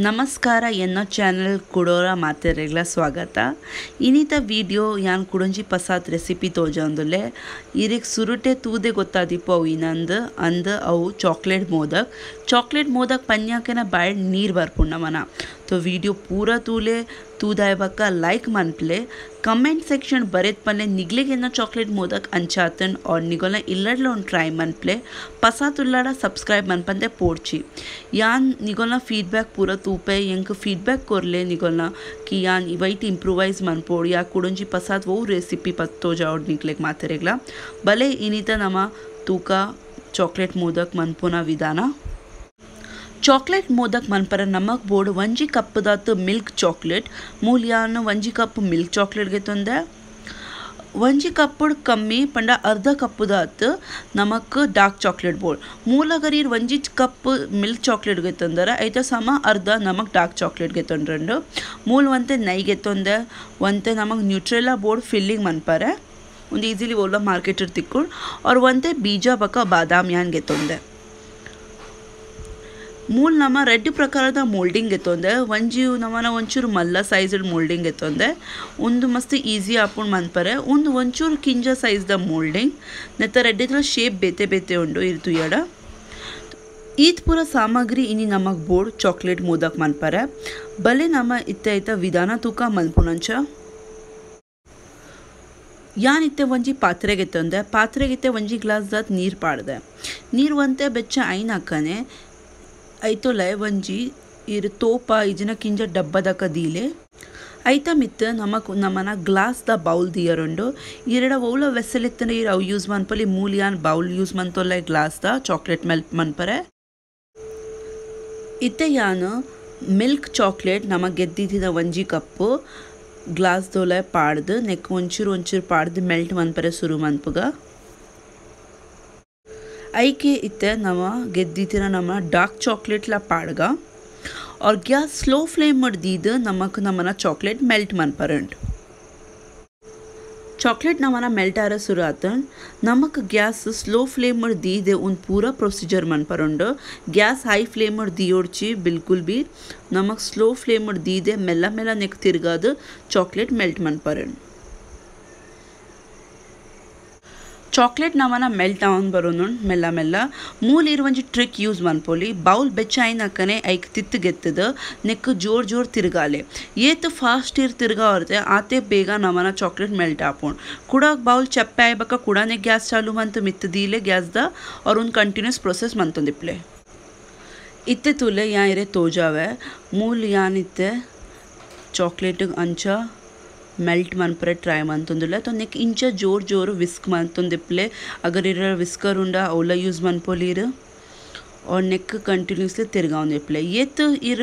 ನಮಸ್ಕಾರ ಎನ್ನೋ ಚಾನಲ್ ಕೊಡೋರ ಮಾತೆರೆಗ್ಲ ಸ್ವಾಗತ ಇನ್ನಿತ ವಿಡಿಯೋ ಯಾನ್ ಕುಡಂಜಿ ಪಸಾತ್ ರೆಸಿಪಿ ತೋಜಂದುಲೆ ಇರಿಗ್ ಸುರುಟೆ ತೂದೆ ಗೊತ್ತಾದಿಪ್ಪು ಅವು ಇನ್ನಂದು ಅವು ಚಾಕ್ಲೇಟ್ ಮೋದಕ್ ಪನ್ಯಾಕೆನ ಬಾಯ್ ನೀರು ಬರ್ಪುಂಡ ಮನ तो वीडियो पूरा तूले तूदाय बक्का लाइक मनप्ले कमेंट सेक्शन बरेत पल्ले निगले के ना चॉकलेट मोदक अंचातन और निगोला इल्लडलो ट्राई मनप्ले पसा तुल्लाड़ा सब्सक्राइब मनपंदे पोर्ची यान निगोला फीडबैक पूरा तूपे यंक फीडबैक कोरले निगोला कि यान इवैट इंप्रूवाइज मनपोड़ या कुडंजी पसात वो रेसिपी पत्तो जाओड निकलेक मातेरेगला भले इनिता नमा तूका चॉकलेट मोदक मनपुना विधाना चॉकलेट मोदक मनपर नमक बोर्ड वंजी कप दात milk chocolate मूल्यान वंजी cup milk chocolate गे तोंदे वंजी कप कम्मी पंडा अर्ध कप दात नमक डार्क चॉकलेट बोर्ड मूल अगर वंजी कप मिल्क चॉकलेट गे तोंदर ऐते सम अर्ध नमक डार्क चॉकलेट गे तोंड्रंडु मूल वंते नई गे तोंदे वंते नमक न्यूट्रेला बोर्ड फिल्लिंग मनपरे उंद ಈಜಿಲಿ ಓಲ ಮಾರ್ಕೆಟ್ ತಿಕ್ಕು और वंते बीजा बका बादाम यान गे तोंदे मूल नम रेड प्रकार मोल्डिंग घेतोंदे वंजी नमन ಒಂಚೂರು मल्ल सैज मोल्डिंग घेतोंदे उंदु मस्त ಈಸಿ आपुण मनपरे उंदु ಒಂಚೂರು किंज सैज द मोल्डिंग नेत रेड शेप बेते बेते उंडु इर्तु यड ईद पूरा सामग्री इनी नमक बोर्ड चॉकलेट मोदक मनपरे भले नम इत्ते विधान तूका मनपुनंच यान इत्ते वंजी पात्रे घेतोंदे पात्रे गित्ते वंजी ग्लास दात नीर पाडदे नीर वंते बेच्च ऐन हाकने ऐतोले वंजी इर तोपा इजना किंज डब्बा दक दीले ऐता मित्त नमक नमना ग्लास द बाउल दियरुंडु इरड ओला वेसल इत्तने इर अव यूज मनपली मूलियान बाउल यूज मनतोले ग्लास द चॉकलेट मेल्ट मनपरे इत्ते यान मिल्क चॉकलेट नमक ಗೆದ್ದಿದ್ದ वंजी कप ग्लास दोले पाड्द नेक ಒಂಚೂರು पाड्द मेल्ट मनपरे शुरू मनपुग ऐके इत्ते नम ಗೆದ್ದಿತ್ತಿನ नम डार्क चॉकलेट ला पाड़गा और गैस स्लो फ्लेम मर दीद नमक नमना चॉकलेट मेल्ट मनपरंट चॉकलेट नमना मेल्ट आर शुरू आतन नमक गैस स्लो फ्लेम मर दीदे उन पूरा प्रोसीजर मनपरंड गैस हाई फ्लेम मर दियोड़ची बिल्कुल भी नमक स्लो फ्लेम मर दीदे मेल्ला मेल्ला नेक तिरगाद चॉकलेट मेल्ट मनपरंड चॉकलेट नमना मेल्ट आवन बरोनु मेल्ला मेल्ला मूल वंजी ट्रिक यूज मनपोली बाउल बेच्च ऐनकने ऐक तित्त गेत्तद नेक जोर जोर तिरगाले येत फास्ट इर तिरगा औरते आते बेगा नमना चॉकलेट मेल्ट आपोण कुड़ा बाउल चप्पे आय बका कुड़ाने गैस चालू मंत मित्त दीले गैस दा और उन कंटिन्यूस प्रोसेस मंतोंदिप्ले इत्ते तुले या इरे तोजावे मूल यान इत्ते चॉकलेट अंचा मेल्ट मनपरे ट्राई मनतुंदुले तो नेक इंच जोर जोर विस्क मनतुंदिप्ले अगर इर विस्कर उंडा ओला यूज मनपोलीर और नेक कंटिन्यूसली तिरगाउंदिप्ले ये तो इर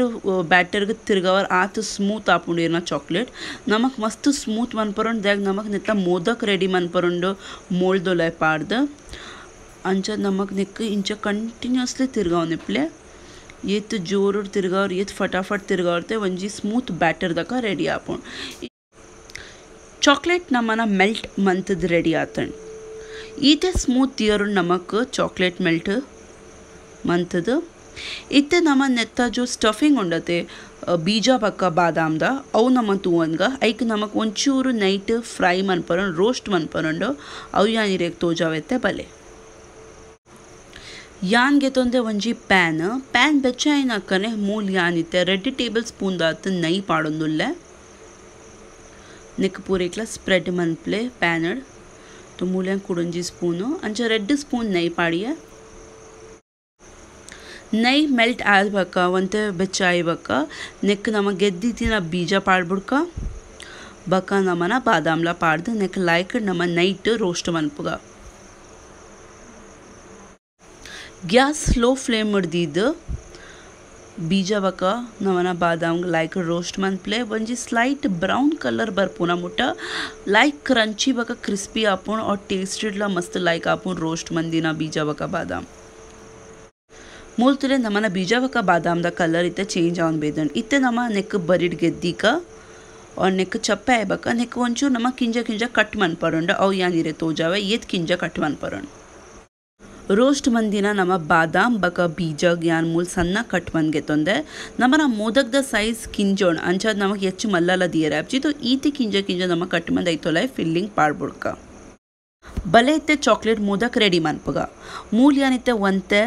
बैटर ग तिरगावर आत स्मूथ आपुंडिरना चॉकलेट नमक मस्त स्मूथ मनपरोंड देग नमक नेता मोदक रेडी मनपरोंड मोल्ड दोलाय पाड्द अंच नमक नेक इंच कंटिन्यूसली तिरगाउंदिप्ले ये तो जोर तिरगावर ये फटाफट तिरगावरते वंजी स्मूथ बैटर दका रेडी आपुण चॉकलेट नमना मेल्ट मंतद रेडी आतन इते स्मूथ तियर नमक चॉकलेट मेल्ट मंतद इते नम नेता जो स्टफिंग उंडते बीजा पक्का बादाम दा अव नम तूवनग ऐक नमक ಒಂಚೂರು नैट फ्राई मनपरन रोस्ट मनपरंड अव यान इरेक तोजावेते भले यान ಗೆತೊಂದೆ ಒಂಜಿ ಪ್ಯಾನ್ ಬೆಚ್ಚ ಐನಕನೆ ಮೂಲ್ ಯಾನ್ ಇತ್ತೆ 2 ಟೇಬಲ್ ಸ್ಪೂನ್ ದಾತ್ ನೈ ಪಾಡೊಂದುಲ್ಲೆ नेक पूरे एकला स्प्रेड मनप्ले पैनड तो मूल्यांक कुडंजी स्पून अंच 2 स्पून नई पाड़िए नई मेल्ट आयल बका वंते बेच्चाई बका नेक नम ಗೆದ್ದಿತ್ತಿನ बीज पाड़बुड़क बका नमना बादामला पाड्द नेक लाइक नम नैट रोस्ट मनपुग गैस स्लो फ्लेम मर्दीद बीजा बका नमना बादाम लाइक रोस्ट मनप्ले वंजी स्लाइट ब्राउन कलर बरपुना मुट्टा लाइक क्रंची बका क्रिस्पी आपुन और टेस्टेड ला मस्त लाइक आपुन रोस्ट मंदिना बीजा बका बादाम मूल नमना बीजा बका बादाम दा कलर इत्ते चेंज आवन बेदन इत्ते नम नेक बरिड ಗೆದ್ದಿಕ और नेक चप्पे आए बका नेक वंचूर नम किंजा किंजा कट मन परोंड अव यानी तो जावे ये किंजा कट मन परोंड रोस्ट मंदिना नम बादाम बक बीज ज्ञान मूल सन्न कट मन गेतोंदे नमन मोदक द साइज किंजोण अंचा नमक ಹೆಚ್ಚು ಮಲ್ಲಲ ದಿಯರಾಪ್ಚಿ तो ಈತಿ किंजा किंजा नम कट मन ಐತೋಲೈ ಫಿಲ್ಲಿಂಗ್ ಪಾಡ್ಬುಡ್ಕ ಬಲೆ ಇತ್ತೆ ಚಾಕ್ಲೇಟ್ ಮೋದಕ್ ರೆಡಿ ಮನ್ಪಗ ಮೂಲ್ ಯಾನಿತ್ತೆ ಒಂತೆ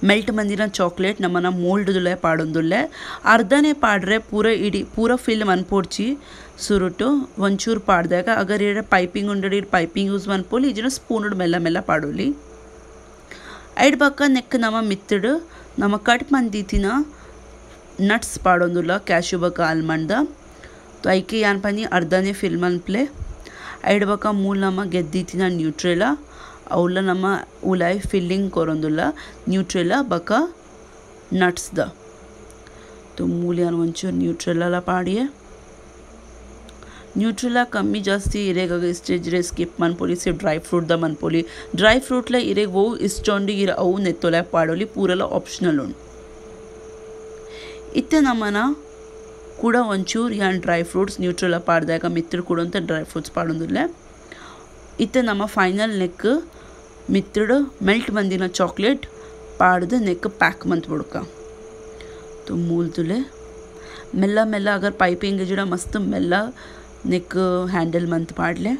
ಮೆಲ್ಟ್ ಮಂದಿನ ಚಾಕ್ಲೇಟ್ ನಮ್ಮನ ಮೋಲ್ಡ್ದುಲೆ ಪಾಡೊಂದುಲ್ಲೆ ಅರ್ಧನೇ ಪಾಡ್ರೆ ಪೂರ ಫಿಲ್ ಮನ್ಪೋಡ್ಚಿ ಸುರುಟು ಒಂಚೂರು ಪಾಡ್ದಾಗ ಅಗರ್ ಇರ ಪೈಪಿಂಗ್ ಉಂಡಡಿ ಪೈಪಿಂಗ್ ಯೂಸ್ ಮನ್ಪೋಲಿ ಇಜಿನ ಸ್ಪೂನ್ ಮೆಲ್ಲ ಮೆಲ್ಲ ಪಾಡೋಲಿ ಐಡ್ ಬಕ್ಕ ನೆಕ್ ನಮ ಮಿತ್ತಡು ನಮ ಕಟ್ ಮಂದಿತಿನ ನಟ್ಸ್ ಪಾಡೊಂದುಲ್ಲ ಕ್ಯಾಶ್ಯೂ ಬಕ್ಕ ಆಲ್ಮಂಡ್ तो ಐಕೆ ಯಾನ್ ಪನಿ ಅರ್ಧನೇ ಫಿಲ್ ಮನ್ಪ್ಲೆ ಐಡ್ ಬಕ್ಕ ಮೂಲ್ ನಮ ಗೆದ್ದಿತಿನ ನ್ಯೂಟ್ರೆಲಾ ಅವಲ್ಲ ನಮ್ಮ ಉಲಾಯ್ ಫಿಲ್ಲಿಂಗ್ ಕೊರೊಂದುಲ್ಲ ನ್ಯೂಟ್ರೆಲಾ ಬಕ ನಟ್ಸ್ ದ तो मूल यान ಒಂಚೂರು ನ್ಯೂಟ್ರೆಲಾ ಪಾಡಿಯೆ न्यूट्रेला कमी जास्ती इरेगा स्टेज रे स्किप मनपोली सिर्फ ड्राई फ्रूट द मनपोली ड्राई फ्रूट ला इरेग वो इस्टोंडी इर अವು ನೆತ್ತೊಲ ಪಾಡೋಲಿ ಪೂರಲ ಆಪ್ಷನಲ್ ಉಂಡು ಇತ್ತೆ ನಮನ ಕೂಡ ಒಂಚೂರು ಯಾನ್ ಡ್ರೈ ಫ್ರೂಟ್ಸ್ ನ್ಯೂಟ್ರೆಲಾ ಪಾಡ್ದಾಗ ಮಿತ್ರ ಕೂಡ ಅಂತ ಡ್ರೈ ಫ್ರೂಟ್ಸ್ ಪಾಡೊಂದುಲ್ಲ ಇತ್ತೆ ನಮ್ಮ ಫೈನಲ್ ನೆಕ್ ಮಿತ್ರಡು ಮೆಲ್ಟ್ ಬಂದಿನ ಚಾಕ್ಲೇಟ್ ಪಾಡ್ದು ನೆಕ್ ಪ್ಯಾಕ್ ಮಂತ್ ಬಿಡ್ಕ तो मूल तुले मेला मेला अगर पाइपिंग जुड़ा मस्त मेला नेक हैंडल मंत पाडले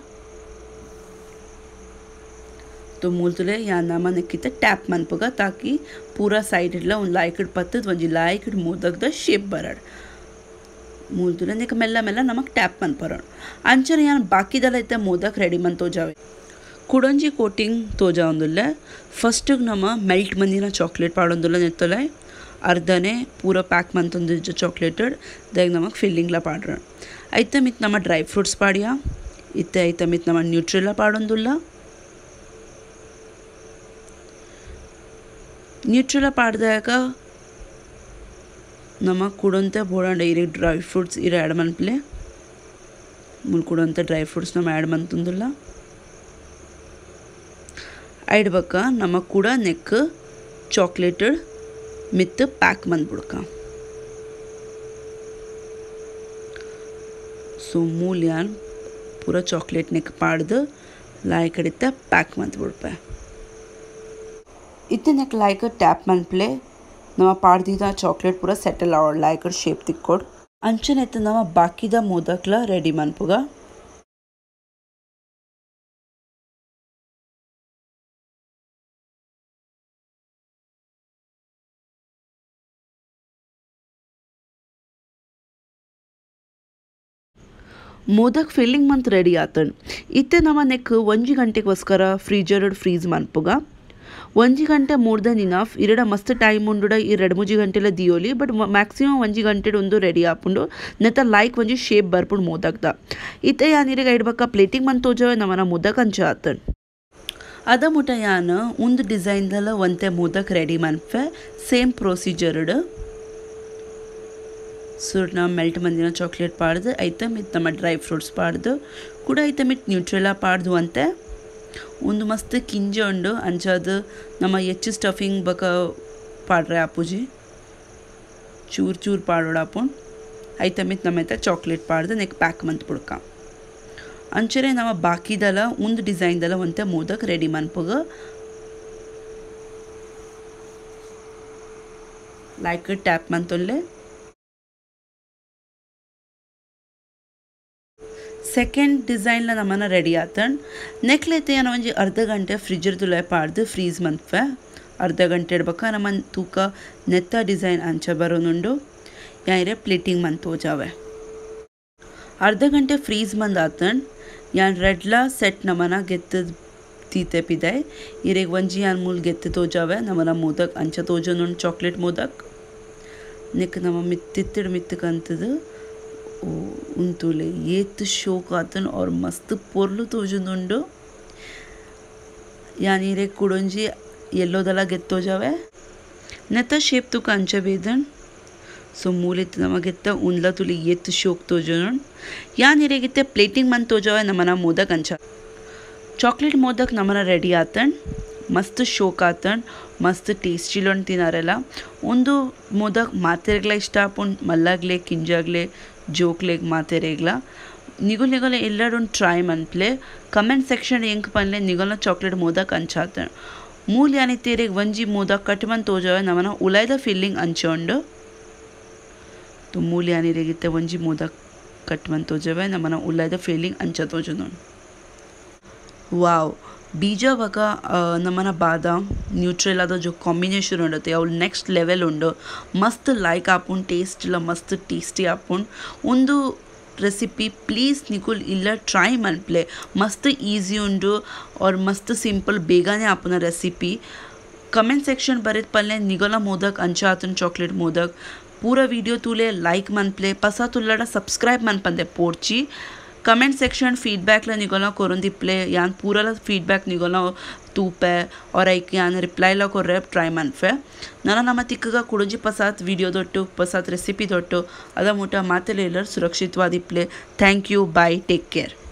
तो मूल तुले या नामा नेक्किते टैप मनपगा ताकि पूरा साइड इट्ला उन लाइकड पत्तद वंजी लाइकड मोदक द शेप बरड मूल तुले नेक मेला मेला नमक टैप मन परण अंचर यान बाकी दला इते मोदक रेडी मन तो जावे कुडंजी कोटिंग तो जावंदुल्ले फस्ट नम मेल्ट मंदिना चाक्लेट पाडोंदुल्ले नेत्तोले अर्धने पूरा पैक मंतुंद चाक्लेटेड देग नमक फिल्लिंग ला पाड्र ऐते मित नम ड्राई फ्रूट्स पाडिया इत्ते ऐते मित नम न्यूट्रेला पाडोंदुल्ल न्यूट्रेला पाड्दाग नम कुडंते ಬೋಡಂಡ इरे ड्राई फ्रूट्स इरे ऐड मनप्ले मुल कुडंते ड्राई फ्रूट्स नम ऐड मंतुंदुल्ल ऐड बक्क नम कुड नेक चाक्लेटेड मित पैक मन बुड़क सो मूल यान पूरा चाक्लेट नेक पाड्द लायकडित पैक मंत बुड़पे इतने नेक लायक टैप मन प्ले नम पाड्दिद चाक्लेट पूरा सेटल आवड लायक शेप तिक्कोड अंचन एत नम बाकिद मोदकला रेडी मनपुग मोदक फिल्लिंग मंत रेडी आतन इत्ते नम नेक 1 ಗಂಟೆಗೋಸ್ಕರ ಫ್ರೀಜರ್ಡ್ ಫ್ರೀಜ್ ಮನ್ಪುಗ 1 ಗಂಟೆ ಮೋರ್ ದನ್ ಇನಫ್ ಇರಡ ಮಸ್ತ್ ಟೈಮ್ ಉಂಡುಡ ಈ 2-3 ಗಂಟೆಲ ದಿಯೋಲಿ ಬಟ್ ಮ್ಯಾಕ್ಸಿಮಮ್ 1 ಗಂಟೆ ಒಂದು ರೆಡಿ ಆಪುಂಡು ನೆತ ಲೈಕ್ ಒಂಜಿ ಶೇಪ್ ಬರ್ಪುಂಡು ಮೊದಕ್ದ ಇತ್ತೆ ಯಾನಿರೆಗ ಇಡ್ಬಕ ಪ್ಲೇಟಿಂಗ್ ಮಂತ್ ತೋಜವೆ ನಮನ ಮೊದಕ್ ಅಂಚ ಆತನ್ ಅದ ಮುಟ ಯಾನ ಒಂದು ಡಿಸೈನ್ ದಲ ಒಂತೆ ಮೊದಕ್ ರೆಡಿ ಮನ್ಪೆ ಸೇಮ್ ಪ್ರೊಸೀಜರ್ಡ್ सुरना मेल्ट मंदिना चाक्लेट पाड्ದು ಐತೆ ಮಿತ್ ನಮ್ಮ ಡ್ರೈ ಫ್ರೂಟ್ಸ್ ಪಾಡ್ದು ಕೂಡ ಐತೆ ಮಿತ್ ನ್ಯೂಟ್ರೆಲಾ ಪಾಡ್ದು ಅಂತೆ ಒಂದು ಮಸ್ತ್ ಕಿಂಜ ಉಂಡು ಅಂಚಾದ ನಮ್ಮ ಹೆಚ್ಚು ಸ್ಟಫಿಂಗ್ ಬಕ ಪಾಡ್ರೆ ಆಪುಜಿ ಚೂರ್ ಚೂರ್ ಪಾಡೋಡ ಆಪುಂಡು ಐತೆ ಮಿತ್ ನಮ್ಮ ಐತೆ ಚಾಕ್ಲೇಟ್ ಪಾಡ್ದು ನೆಕ್ ಪ್ಯಾಕ್ ಮಂತ್ ಬಿಡ್ಕ ಅಂಚರೆ ನಮ್ಮ ಬಾಕಿದಲ ಒಂದು ಡಿಸೈನ್ ದಲ ಒಂತೆ ಮೋದಕ್ ರೆಡಿ ಮನ್ಪುಗ ಲೈಕ್ ಟ್ಯಾಪ್ ಮಂತೊಲ್ಲೆ सेकेंड डिज़ाइन ला नमना रेडी आतन नेक लेते यान वंजी अर्ध घंटे फ्रिजर तुले पाड्द फ्रीज मंतफे अर्ध घंटे बक नमन तूक नेत्ता डिज़ाइन अंच बरोनुंडु यान प्लेटिंग मंत हो जावे अर्ध घंटे फ्रीज मंद आतन यान रेडला सेट नमना गेत्त तीते पिदाय इरेग वंजी यान मूल गेत्त तो जावे नमना मोदक अंच तोजनुंड चाक्लेट मोदक नेक नम मित्तित्तिड मित्तकंतद उंतुले येत शोक आतन और मस्त पोर्लु तोजुंदुंडु यानी रे कुडंजी येलो दला गेत्तो जावे नेता शेप तुका अंच बेदन सो मूलित नमಗೆತ್ತ उनला तुली येत शोक तोजुंड यानी रे गित्ते प्लेटिंग मन तो जावे नमना मोदक अंच चाक्लेट मोदक नमना रेडी आतन मस्त शोक आतन मस्त टेस्टी तिनारेला ಒಂದು मोदक ಮಾತೆರ್ಗ್ಲ ಇಷ್ಟ ಆಪುಂಡು ಮಲ್ಲಾಗ್ಲೆ ಕಿಂಜಾಗ್ಲೆ जोकलेग माते Regala निगुल एल्लडों try मनप्ले comment section ink पनले निगुल chocolate modak अंचाते मूल यानी तेरे वंजी मोदक कटमन तो जावे नमना उलायदा फीलिंग अंचोंड तो मूल यानी रेगिते वंजी मोदक कटमन तो जावे नमना उलायदा फीलिंग अंचा तो जनो वाव बीजा वका नमना बादाम न्यूट्रेला जो कॉम्बिनेशन उंडते अव नेक्स्ट लेवल उंडो मस्त लाइक आपुन टेस्ट ला मस्त टेस्टी आपुन उंदु रेसिपी प्लीज़ निकुल इल्ला ट्राई मनप्ले मस्त ಈಸಿ ಉಂಡು और मस्त सिंपल ಬೇಗನೆ ಆಪುನ रेसिपी कमेंट सेक्शन बरेत पल्ले निगोला मोदक अंचा आतन चॉकलेट मोदक पूरा वीडियो तुले लाइक मनप्ले पसा तुल्लड़ा सब्सक्राइब मनपंदे पोर्ची कमेंट सेक्शन फीडबैक ला निगोला कोरन दिप्ले यान पूरा ला फीडबैक निगोला तूपे और एक यान रिप्लाई ला को रेप ट्राई मनफे नाना नम तिक्कगा कुडुंजी पसात वीडियो दोट्टु पसात रेसिपी दोट्टु अदा मोटा मातेलेलर सुरक्षितवादिप्ले thank you bye take care.